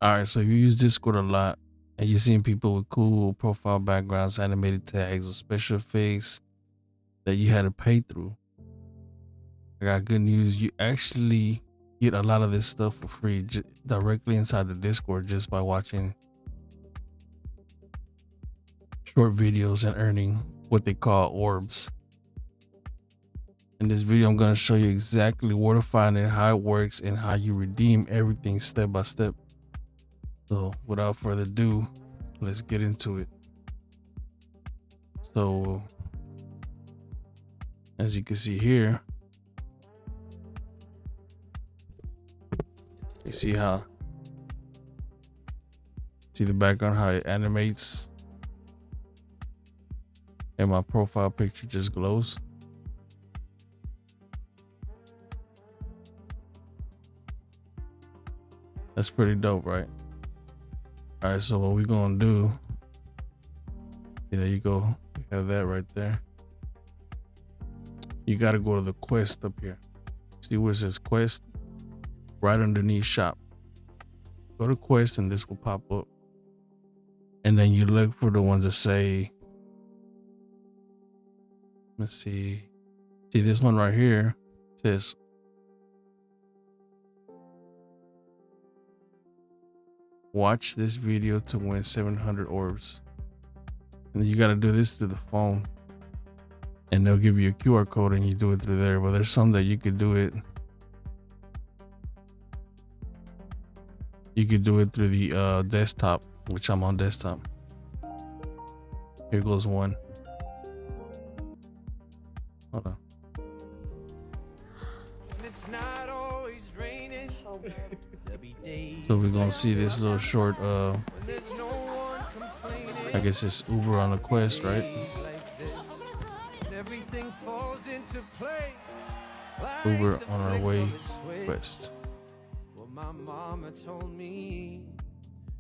All right, so you use Discord a lot, and you're seeing people with cool profile backgrounds, animated tags, or special face that you had to pay through. I got good news. You actually get a lot of this stuff for free directly inside the Discord just by watching short videos and earning what they call orbs. In this video, I'm going to show you exactly where to find it, how it works, and how you redeem everything step by step. So, without further ado, let's get into it. So, as you can see here, you see the background, how it animates, and my profile picture just glows. That's pretty dope, right? All right, so what we're gonna do, there you go. We have that right there. You gotta go to the quest up here. See where it says quest? Right underneath shop. Go to quest and this will pop up. And then you look for the ones that say, let's see. See this one right here says watch this video to win 700 orbs. And then you got to do this through the phone. And they'll give you a QR code and you do it through there. But there's some that you could do it. You could do it through the desktop, which I'm on desktop. Here goes one. Hold on. So we're gonna see this little short I guess it's Uber on a quest, right? Uber on our way quest.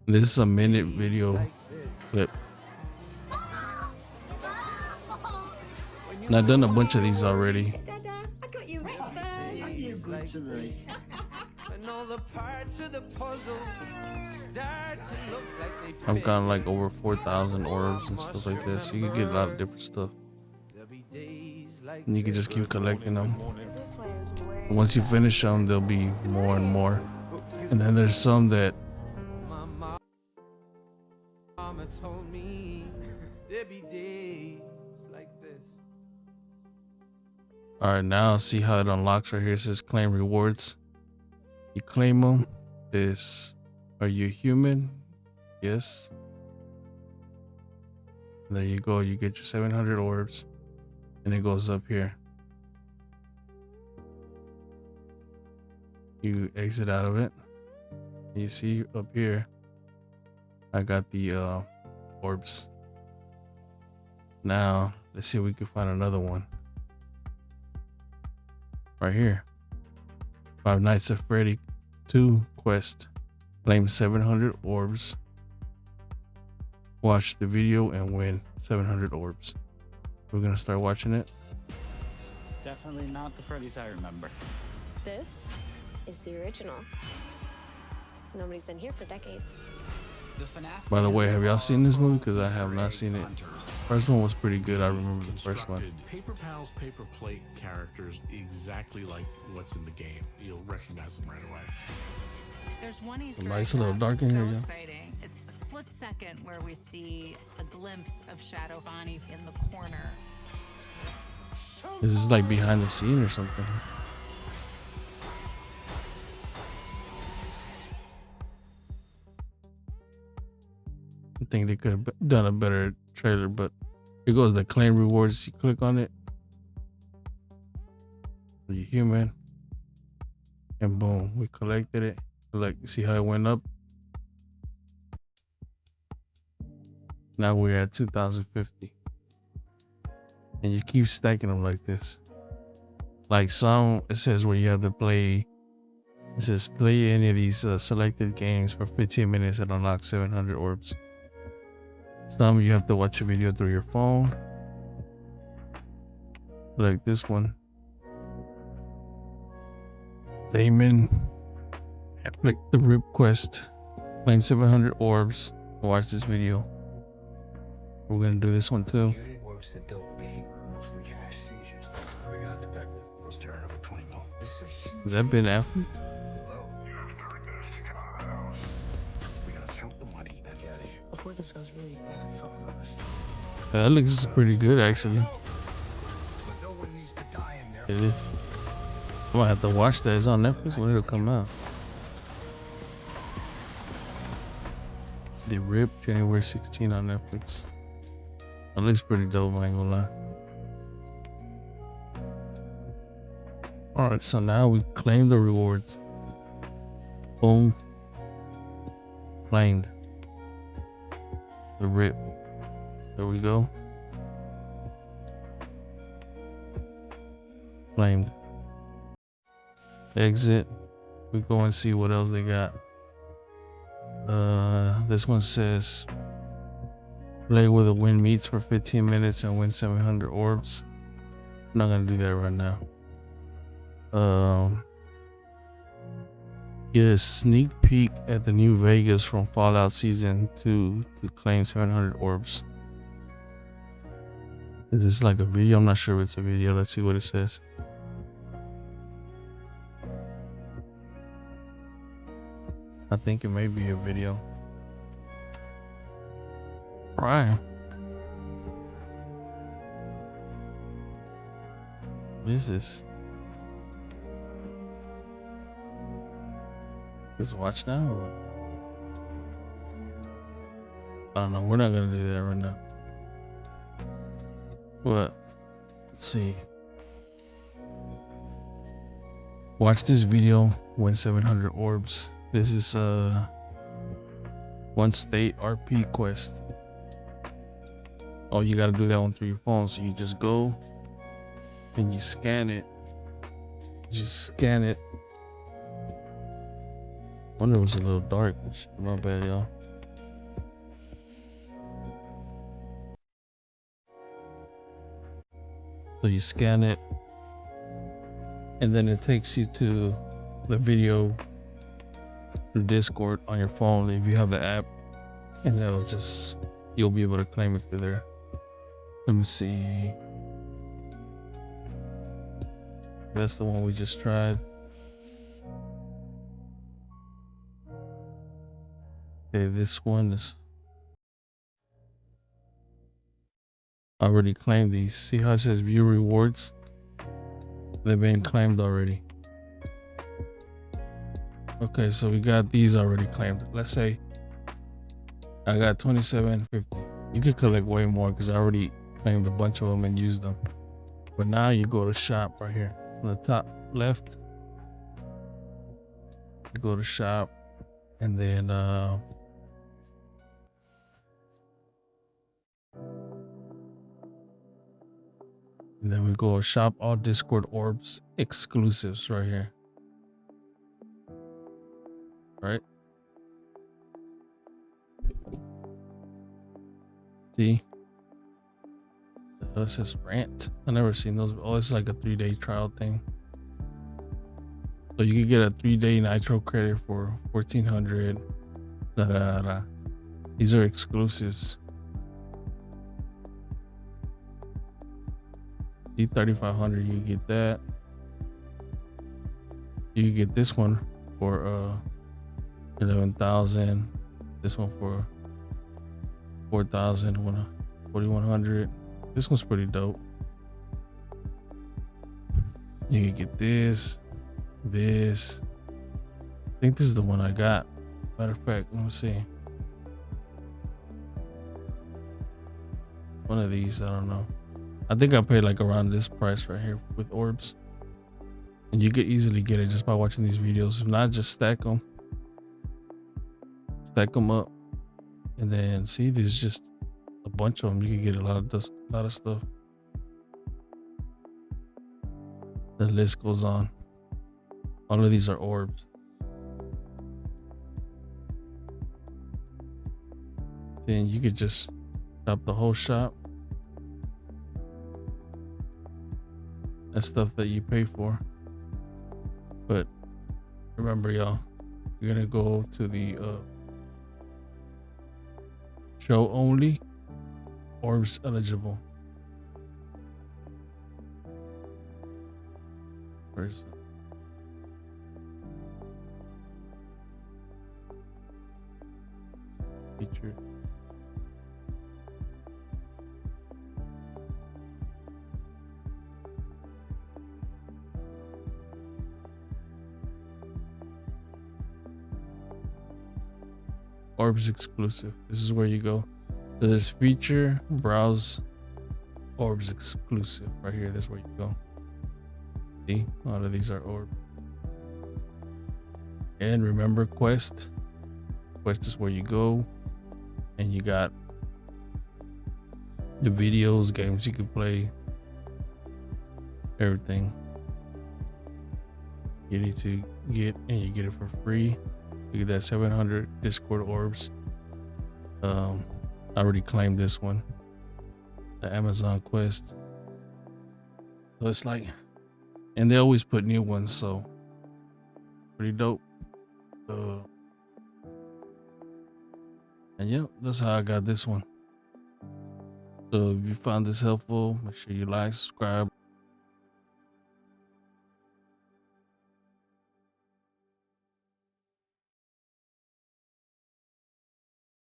This is a minute video clip. And I've done a bunch of these already. I got you You're good to me. I've gotten like over 4,000 orbs and stuff like this. You can get a lot of different stuff. And you can just keep collecting them. Once you finish them, there'll be more and more. And then there's some that all right, now see how it unlocks right here. It says claim rewards. You claim them. Are you human? Yes. There you go. You get your 700 orbs and it goes up here. You exit out of it. You see up here, I got the orbs. Now let's see if we can find another one. Right here. Five Nights at Freddy 2 quest. Claim 700 orbs. Watch the video and win 700 orbs. We're gonna start watching it. Definitely not the Freddy's I remember. This is the original. Nobody's been here for decades. By the way, have y'all seen this movie? Because I have not seen it. First one was pretty good. I remember the first one. Paper Pals paper plate characters exactly like what's in the game. You'll recognize them right away. There's one Easter The egg light's a little dark in so here, yeah. exciting. It's a split second where we see a glimpse of Shadow Bonnie in the corner. This is like behind the scene or something. I think they could have done a better trailer, but here goes the claim rewards. You click on it. You're human. And boom, we collected it. See how it went up? Now we're at 2050. And you keep stacking them like this. Like some, it says where you have to play. It says play any of these selected games for 15 minutes and unlock 700 orbs. Some you have to watch a video through your phone. Like this one. Damon. Like the Rip Quest. Claim 700 orbs. Watch this video. We're gonna do this one too. Unit works at dope beat, mostly cash seizures. We got detective. Let's turn over 20 mil. This is a huge. Has that been Affleck? Hello? We gotta count the money and get out of here. Before this goes really fell on us. That looks pretty good actually. But no one needs to die in there. It is. I might have to watch that. It's on Netflix when it'll come out. The Rip, January 16 on Netflix. That looks pretty dope, I ain't gonna lie. Alright, so now we claim the rewards. Boom. Claimed. The Rip. There we go. Claimed. Exit. We go and see what else they got. This one says play with a win meets for 15 minutes and win 700 orbs. I'm not gonna do that right now. Get a sneak peek at the new Vegas from Fallout Season 2 to claim 700 orbs. Is this like a video? I'm not sure if it's a video. Let's see what it says. I think it may be a video. Prime. What is this? Just watch now? Or? I don't know. We're not gonna do that right now. What? Let's see. Watch this video. Win 700 orbs. This is one state RP quest. Oh, you gotta do that one through your phone. So you just go and you scan it. Just scan it. Wonder it was a little dark. My bad, y'all. So you scan it, and then it takes you to the video through Discord on your phone if you have the app, and you'll be able to claim it through there. Let me see. That's the one we just tried. Okay, this one is I already claimed these. See how it says view rewards? They've been claimed already. Okay, so we got these already claimed. Let's say I got 2750. You could collect way more because I already claimed a bunch of them and used them. But now you go to shop right here on the top left. You go to shop, and then we go shop all Discord orbs exclusives right here. Right? See? It says rant. I never seen those. Oh, it's like a 3-day trial thing. So you could get a 3-day nitro credit for 1400. These are exclusives. See, 3500, you get that. You get this one for 11,000. This one for 4,000, 4,100. This one's pretty dope. You can get this. I think this is the one I got. Matter of fact, let me see. One of these, I don't know. I think I paid like around this price right here with orbs. And you could easily get it just by watching these videos. If not, just stack them. Stack them up. And then see, there's just a bunch of them. You can get a lot of stuff. The list goes on. All of these are orbs. Then you could just shop the whole shop. That's stuff that you pay for. But remember, y'all, you're gonna go to the Show only. Orbs eligible. Where's it? Feature. Orbs exclusive. This is where you go. So there's feature, browse, Orbs exclusive. Right here, that's where you go. See, a lot of these are Orbs. And remember Quest. Quest is where you go, and you got the videos, games you can play, everything you need to get, and you get it for free. You get that 700 Discord Orbs. I already claimed this one, the Amazon Quest. So it's like, and they always put new ones, so pretty dope. And yep, that's how I got this one. So if you found this helpful, make sure you like, subscribe.